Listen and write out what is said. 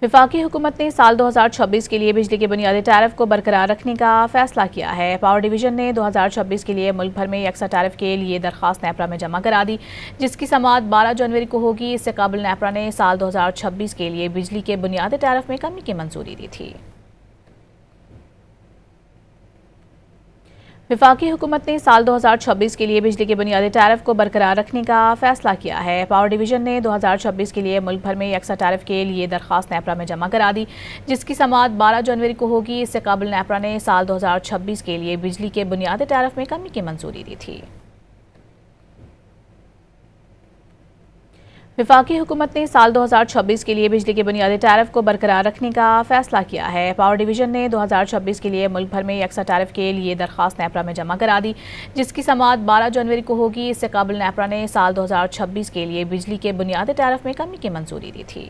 وفاقی حکومت نے سال 2026 کے لیے بجلی کے بنیادی ٹیرف کو برقرار رکھنے کا فیصلہ کیا ہے۔ پاور ڈویژن نے 2026 کے لیے ملک بھر میں یکساں ٹیرف کے لیے درخواست نیپرا میں جمع کرا دی، جس کی سماعت 12 جنوری کو ہوگی۔ اس سے قبل نیپرا نے سال 2026 کے لیے بجلی کے بنیادی ٹیرف میں کمی کی منظوری دی تھی۔ وفاقی حکومت نے سال 2026 کے لیے بجلی کے بنیادی ٹیرف کو برقرار رکھنے کا فیصلہ کیا ہے۔ پاور ڈویژن نے 2026 کے لیے ملک بھر میں یکساں ٹیرف کے لیے درخواست نیپرا میں جمع کرا دی، جس کی سماعت 12 جنوری کو ہوگی۔ اس سے قبل نیپرا نے سال 2026 کے لیے بجلی کے بنیادی ٹیرف میں کمی کی منظوری دی تھی۔ وفاقی حکومت نے سال 2026 کے لیے بجلی کے بنیادی ٹیرف کو برقرار رکھنے کا فیصلہ کیا ہے۔ پاور ڈویژن نے 2026 کے لیے ملک بھر میں یکساں ٹیرف کے لیے درخواست نیپرا میں جمع کرا دی، جس کی سماعت 12 جنوری کو ہوگی۔ اس سے قبل نیپرا نے سال 2026 کے لیے بجلی کے بنیادی ٹیرف میں کمی کی منظوری دی تھی۔